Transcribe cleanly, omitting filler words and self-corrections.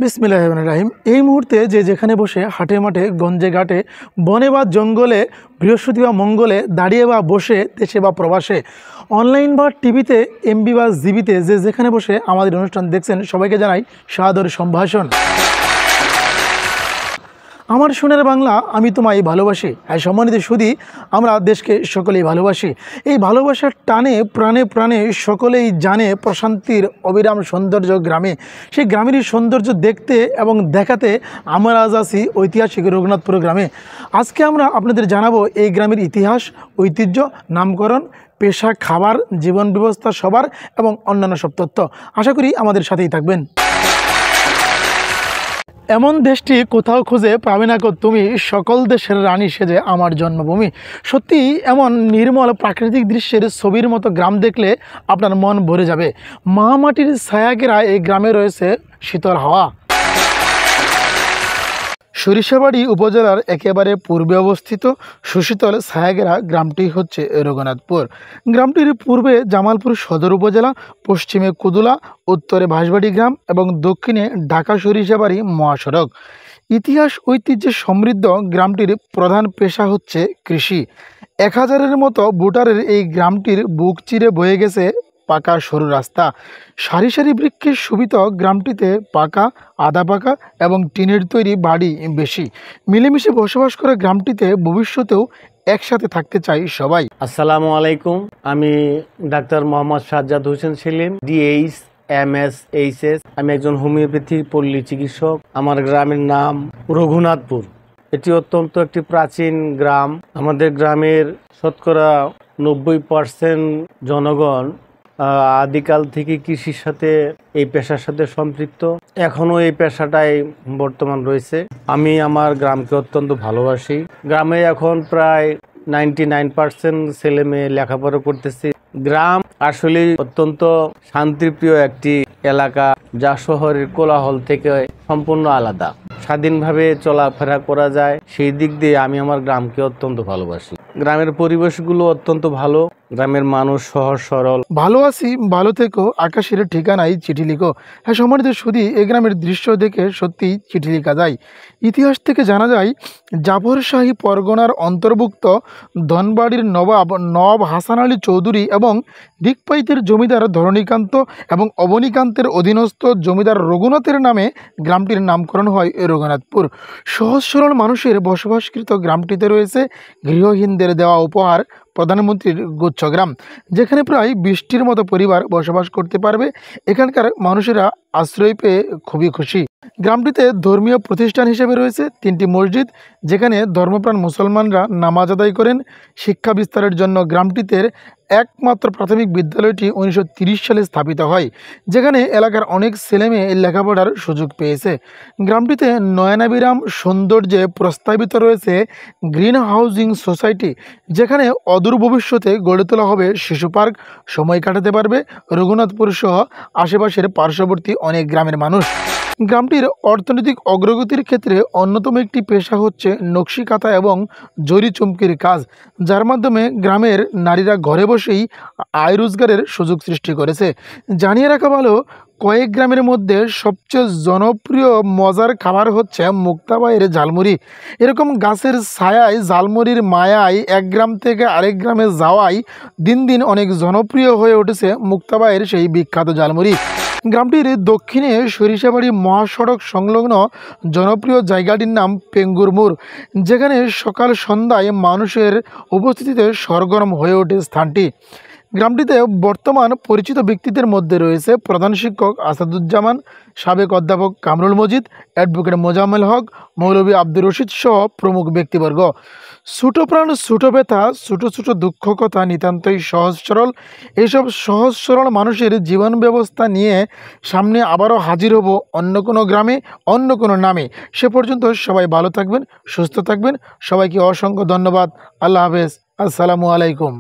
বিসমিল্লাহির রহমানির রহিম। এই মুহূর্তে যে যেখানে বসে হাটে মাঠে গঞ্জে ঘাটে বনে বা জঙ্গলে বৃহস্পতি বা মঙ্গলে দাঁড়িয়ে বা বসে দেশে বা প্রবাসে অনলাইন বা টিভিতে এমবি বা জিবিতে যে যেখানে বসে আমাদের অনুষ্ঠান দেখছেন সবাইকে জানাই সাদর সম্ভাষণ। আমার সোনার বাংলা, আমি তোমায় ভালোবাসি। হ্যাঁ সম্মানিত সুধী, আমরা দেশকে সকলেই ভালোবাসি। এই ভালোবাসার টানে প্রাণে প্রাণে সকলেই জানে প্রশান্তির অবিরাম সৌন্দর্য গ্রামে। সেই গ্রামেরই সৌন্দর্য দেখতে এবং দেখাতে আমরা আজ আছি ঐতিহাসিক রঘুনাথপুর গ্রামে। আজকে আমরা আপনাদের জানাবো এই গ্রামের ইতিহাস, ঐতিহ্য, নামকরণ, পেশা, খাবার, জীবন ব্যবস্থা সবার এবং অন্যান্য সব তথ্য। আশা করি আমাদের সাথেই থাকবেন। এমন দেশটি কোথাও খুঁজে পাবে না কো তুমি, সকল দেশের রানী সেজে আমার জন্মভূমি। সত্যি এমন নির্মল প্রাকৃতিক দৃশ্যের ছবির মতো গ্রাম দেখলে আপনার মন ভরে যাবে। মা মাটির ছায়াঘেরা এই গ্রামে রয়েছে শীতল হাওয়া। সরিষাবাড়ি উপজেলার একেবারে পূর্বে অবস্থিত সুশীতল ছায়াঘেরা গ্রামটি হচ্ছে রঘুনাথপুর। গ্রামটির পূর্বে জামালপুর সদর উপজেলা, পশ্চিমে কুদুলা, উত্তরে ভাসবাড়ি গ্রাম এবং দক্ষিণে ঢাকা সরিষাবাড়ি মহাসড়ক। ইতিহাস ঐতিহ্যে সমৃদ্ধ গ্রামটির প্রধান পেশা হচ্ছে কৃষি। 1000-এর মতো ভোটারের এই গ্রামটির বুক চিরে বয়ে গেছে পাকা সরু রাস্তা। সারি সারি বৃক্ষের শোভিত গ্রামটিতে পাকা, আধা পাকা এবং টিনের তৈরি বাড়ি বেশি। মিলেমিশে বসবাস করে গ্রামটিতে ভবিষ্যতেও একসাথে থাকতে চাই সবাই। আসসালামু আলাইকুম, আমি ডাক্তার Mohammad Sajjad Hossain Selim, DH MS HS। আমি একজন হোমিওপ্যাথি পল্লী চিকিৎসক। আমার গ্রামের নাম রঘুনাথপুর। এটি অত্যন্ত একটি প্রাচীন গ্রাম। আমাদের গ্রামের শতকরা 90% জনগণ আদিকাল থেকে কৃষির সাথে, এই পেশার সাথে সম্পৃক্ত। এখনও এই পেশাটাই বর্তমান রয়েছে। আমি আমার গ্রামকে অত্যন্ত ভালোবাসি। গ্রামে এখন প্রায় 99% ছেলে মেয়ে লেখাপড়া করতেছে। গ্রাম আসলে অত্যন্ত শান্তিপ্রিয় একটি এলাকা, যা শহরের কোলাহল থেকে সম্পূর্ণ আলাদা। স্বাধীনভাবে চলাফেরা করা যায়, সেই দিক দিয়ে আমি আমার গ্রামকে অত্যন্ত ভালোবাসি। গ্রামের পরিবেশগুলো অত্যন্ত ভালো। গ্রামের মানুষ সহজ সরল। ভালো আছি, ভালো থেকো, আকাশের ঠিকানায় চিঠি লিখো। হ্যাঁ সম্মানিত সুধী, এই গ্রামের দৃশ্য দেখে সত্যিই চিঠি লেখা যায়। ইতিহাস থেকে জানা যায় জাফরশাহী পরগনার অন্তর্ভুক্ত ধনবাড়ির নবাব হাসান আলী চৌধুরী এবং দিকপাইতের জমিদার ধরণীকান্ত এবং অবনীকান্তের অধীনস্থ জমিদার রঘুনাথের নামে গ্রামটির নামকরণ হয় রঘুনাথপুর। সহজ সরল মানুষের বসবাসকৃত গ্রামটিতে রয়েছে গৃহহীনদের দেওয়া উপহার প্রধানমন্ত্রীর গুচ্ছগ্রাম, যেখানে প্রায় 20টির মতো পরিবার বসবাস করতে পারবে। এখানকার মানুষেরা আশ্রয় পেয়ে খুবই খুশি। গ্রামটিতে ধর্মীয় প্রতিষ্ঠান হিসেবে রয়েছে 3টি মসজিদ, যেখানে ধর্মপ্রাণ মুসলমানরা নামাজ আদায় করেন। শিক্ষা বিস্তারের জন্য গ্রামটিতে একমাত্র প্রাথমিক বিদ্যালয়টি 1930 সালে স্থাপিত হয়, যেখানে এলাকার অনেক ছেলেমেয়ে লেখাপড়ার সুযোগ পেয়েছে। গ্রামটিতে নয়নাবিরাম সৌন্দর্যে প্রস্তাবিত রয়েছে গ্রিন হাউজিং সোসাইটি, যেখানে অদূর ভবিষ্যতে গড়ে তোলা হবে শিশু পার্ক। সময় কাটাতে পারবে রঘুনাথপুর সহ আশেপাশের পার্শ্ববর্তী অনেক গ্রামের মানুষ। গ্রামটির অর্থনৈতিক অগ্রগতির ক্ষেত্রে অন্যতম একটি পেশা হচ্ছে নকশি কাঁথা এবং জরি চুমকির কাজ, যার মাধ্যমে গ্রামের নারীরা ঘরে বসেই আয় রোজগারের সুযোগ সৃষ্টি করেছে। জানিয়ে রাখা ভালো, কয়েক গ্রামের মধ্যে সবচেয়ে জনপ্রিয় মজার খাবার হচ্ছে মুক্তাবাইয়ের ঝালমুড়ি। এরকম গাছের ছায়ায় ঝালমুড়ির মায়ায় এক গ্রাম থেকে আরেক গ্রামে যাওয়াই দিন দিন অনেক জনপ্রিয় হয়ে উঠেছে মুক্তাবাইয়ের সেই বিখ্যাত ঝালমুড়ি। গ্রামটির দক্ষিণে সরিষাবাড়ি মহাসড়ক সংলগ্ন জনপ্রিয় জায়গাটির নাম পেঙ্গুর মোড়, যেখানে সকাল সন্ধ্যায় মানুষের উপস্থিতিতে সরগরম হয়ে ওঠে স্থানটি। গ্রামটিতে বর্তমান পরিচিত ব্যক্তিদের মধ্যে রয়েছে প্রধান শিক্ষক আসাদুজ্জামান, সাবেক অধ্যাপক কামরুল মজিদ, অ্যাডভোকেট মোজাম্মেল হক, মৌলভী আব্দুর রশিদ সহ প্রমুখ ব্যক্তিবর্গ। ছোটো প্রাণ ছোটো ব্যথা, ছোটো ছোটো দুঃখ কথা নিতান্তই সহজ সরল। এইসব সহজ সরল মানুষের জীবন ব্যবস্থা নিয়ে সামনে আবারও হাজির হব অন্য কোনো গ্রামে, অন্য কোনো নামে। সে পর্যন্ত সবাই ভালো থাকবেন, সুস্থ থাকবেন। সবাইকে অসংখ্য ধন্যবাদ। আল্লাহ হাফেজ। আসসালামু আলাইকুম।